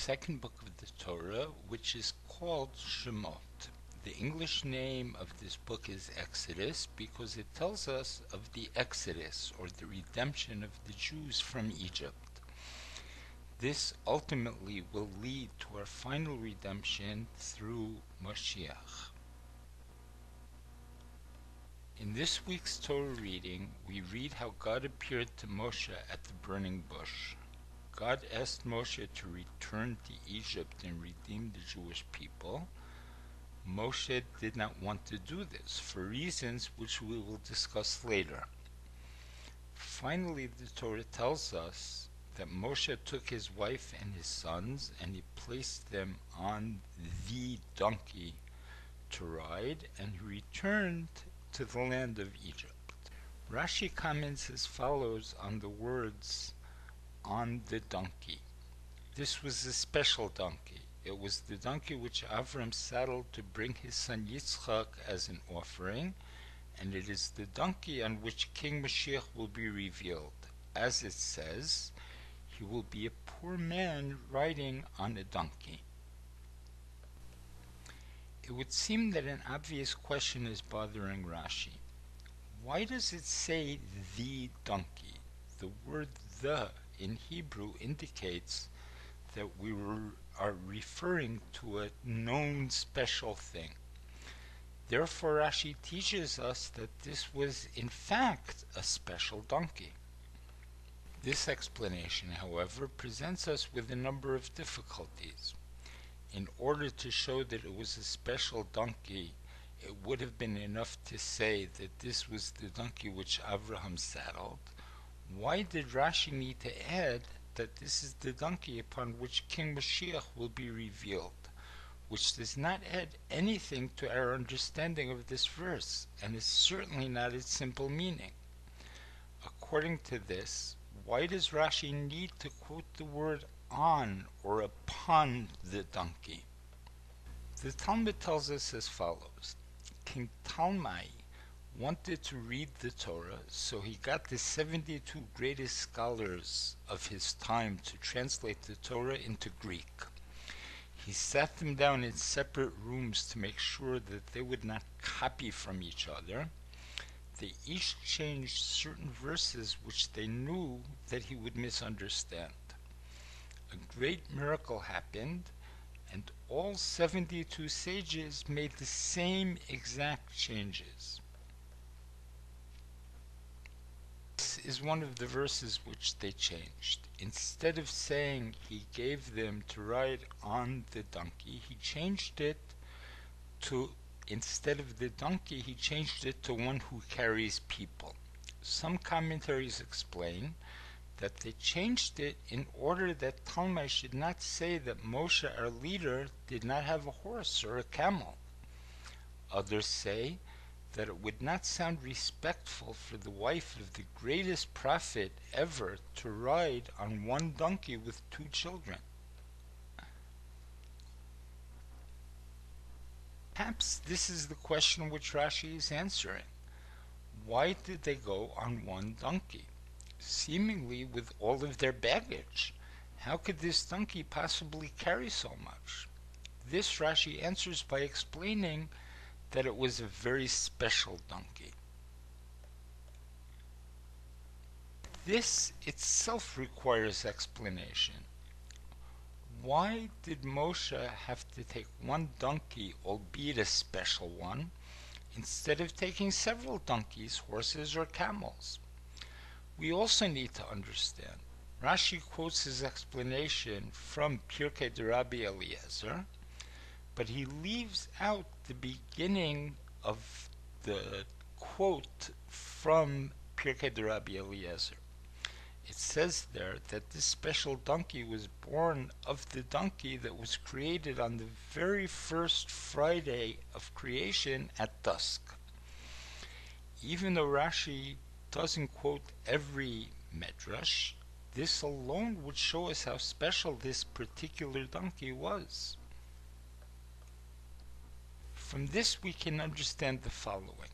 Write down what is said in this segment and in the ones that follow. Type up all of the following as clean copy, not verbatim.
second book of the Torah, which is called Shemot. The English name of this book is Exodus because it tells us of the Exodus, or the redemption of the Jews from Egypt. This ultimately will lead to our final redemption through Mashiach. In this week's Torah reading, we read how God appeared to Moshe at the burning bush. God asked Moshe to return to Egypt and redeem the Jewish people. Moshe did not want to do this for reasons which we will discuss later. Finally, the Torah tells us that Moshe took his wife and his sons and he placed them on the donkey to ride, and he returned to the land of Egypt. Rashi comments as follows on the words "on the donkey." This was a special donkey. It was the donkey which Avram saddled to bring his son Yitzchak as an offering, and it is the donkey on which King Mashiach will be revealed. As it says, he will be a poor man riding on a donkey. It would seem that an obvious question is bothering Rashi. Why does it say the donkey? The word "the" in Hebrew indicates that we are referring to a known special thing. Therefore, Rashi teaches us that this was in fact a special donkey. This explanation, however, presents us with a number of difficulties. In order to show that it was a special donkey, it would have been enough to say that this was the donkey which Abraham saddled. Why did Rashi need to add that this is the donkey upon which King Mashiach will be revealed, which does not add anything to our understanding of this verse, and is certainly not its simple meaning? According to this, why does Rashi need to quote the word "on" or "upon" the donkey? The Talmud tells us as follows. King Talmai wanted to read the Torah, so he got the 72 greatest scholars of his time to translate the Torah into Greek. He sat them down in separate rooms to make sure that they would not copy from each other. They each changed certain verses which they knew that he would misunderstand. A great miracle happened, and all 72 sages made the same exact changes. This is one of the verses which they changed. Instead of saying he gave them to ride on the donkey, he changed it to, instead of the donkey, he changed it to one who carries people. Some commentaries explain that they changed it in order that Talmai should not say that Moshe, our leader, did not have a horse or a camel. Others say that it would not sound respectful for the wife of the greatest prophet ever to ride on one donkey with 2 children. Perhaps this is the question which Rashi is answering. Why did they go on one donkey? Seemingly with all of their baggage. How could this donkey possibly carry so much? This Rashi answers by explaining that it was a very special donkey. This itself requires explanation. Why did Moshe have to take one donkey, albeit a special one, instead of taking several donkeys, horses, or camels? We also need to understand. Rashi quotes his explanation from Pirkei de Rabbi Eliezer, but he leaves out the beginning of the quote from Pirkei de Rabbi Eliezer. It says there that this special donkey was born of the donkey that was created on the very first Friday of creation at dusk. Even though Rashi doesn't quote every medrash, this alone would show us how special this particular donkey was. From this we can understand the following.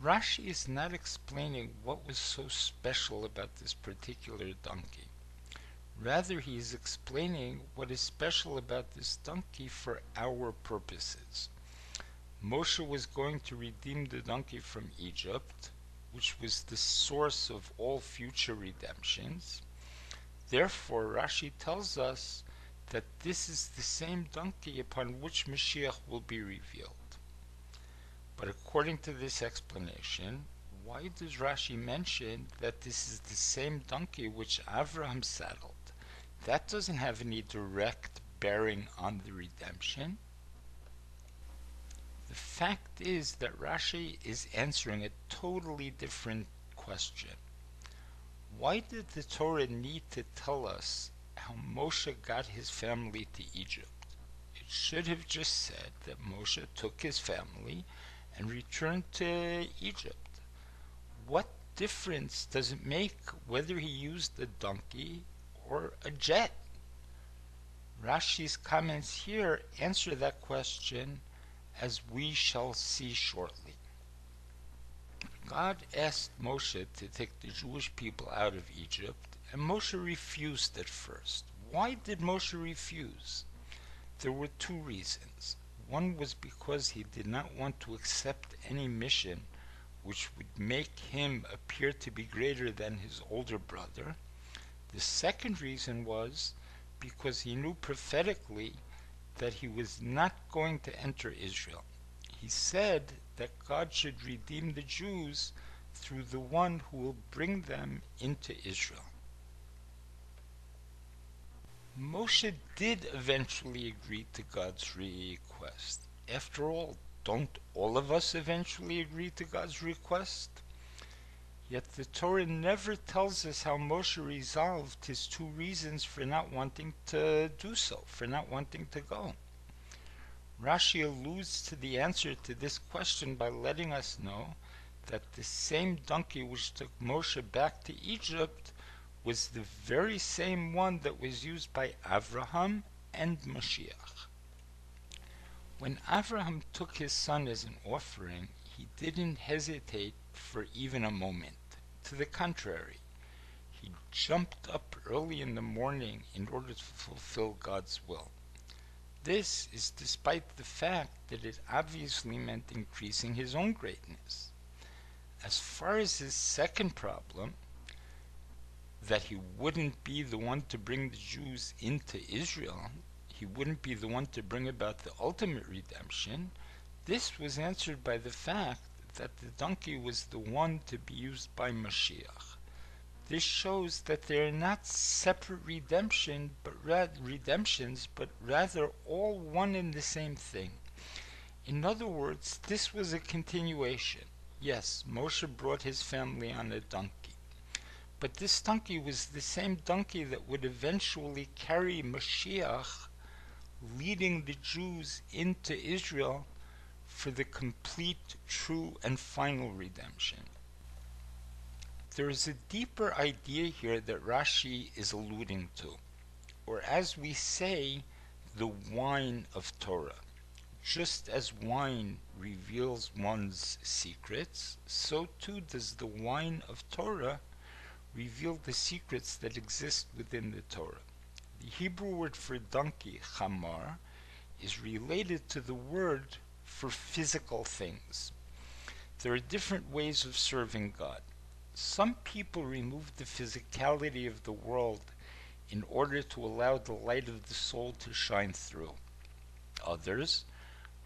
Rashi is not explaining what was so special about this particular donkey. Rather, he is explaining what is special about this donkey for our purposes. Moshe was going to redeem the donkey from Egypt, which was the source of all future redemptions. Therefore, Rashi tells us that this is the same donkey upon which Mashiach will be revealed. But according to this explanation, why does Rashi mention that this is the same donkey which Avraham saddled? That doesn't have any direct bearing on the redemption. The fact is that Rashi is answering a totally different question. Why did the Torah need to tell us how Moshe got his family to Egypt? It should have just said that Moshe took his family and returned to Egypt. What difference does it make whether he used a donkey or a jet? Rashi's comments here answer that question, as we shall see shortly. God asked Moshe to take the Jewish people out of Egypt, and Moshe refused at first. Why did Moshe refuse? There were two reasons. One was because he did not want to accept any mission which would make him appear to be greater than his older brother. The second reason was because he knew prophetically that he was not going to enter Israel. He said that God should redeem the Jews through the one who will bring them into Israel. Moshe did eventually agree to God's request. After all, don't all of us eventually agree to God's request? Yet the Torah never tells us how Moshe resolved his two reasons for not wanting to do so, for not wanting to go. Rashi alludes to the answer to this question by letting us know that the same donkey which took Moshe back to Egypt was the very same one that was used by Avraham and Mashiach. When Avraham took his son as an offering, he didn't hesitate for even a moment. To the contrary, he jumped up early in the morning in order to fulfill God's will. This is despite the fact that it obviously meant increasing his own greatness. As far as his second problem, that he wouldn't be the one to bring the Jews into Israel, he wouldn't be the one to bring about the ultimate redemption, this was answered by the fact that the donkey was the one to be used by Mashiach. This shows that they are not separate redemptions, but rather all one and the same thing. In other words, this was a continuation. Yes, Moshe brought his family on a donkey. But this donkey was the same donkey that would eventually carry Mashiach, leading the Jews into Israel for the complete, true, and final redemption. There is a deeper idea here that Rashi is alluding to, or as we say, the wine of Torah. Just as wine reveals one's secrets, so too does the wine of Torah reveal the secrets that exist within the Torah. The Hebrew word for donkey, chamar, is related to the word for physical things. There are different ways of serving God. Some people remove the physicality of the world in order to allow the light of the soul to shine through. Others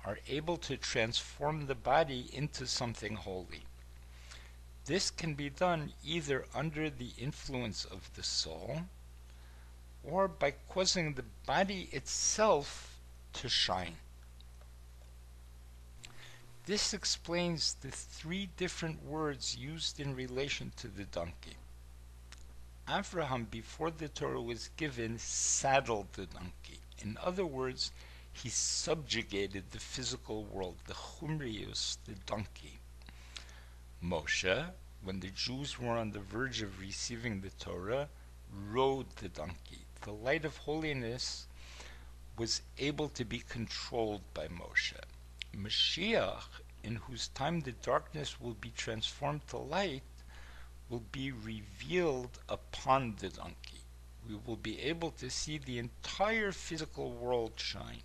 are able to transform the body into something holy. This can be done either under the influence of the soul or by causing the body itself to shine. This explains the three different words used in relation to the donkey. Avraham, before the Torah was given, saddled the donkey. In other words, he subjugated the physical world, the chumrius, the donkey. Moshe, when the Jews were on the verge of receiving the Torah, rode the donkey. The light of holiness was able to be controlled by Moshe. Mashiach, in whose time the darkness will be transformed to light, will be revealed upon the donkey. we will be able to see the entire physical world shine.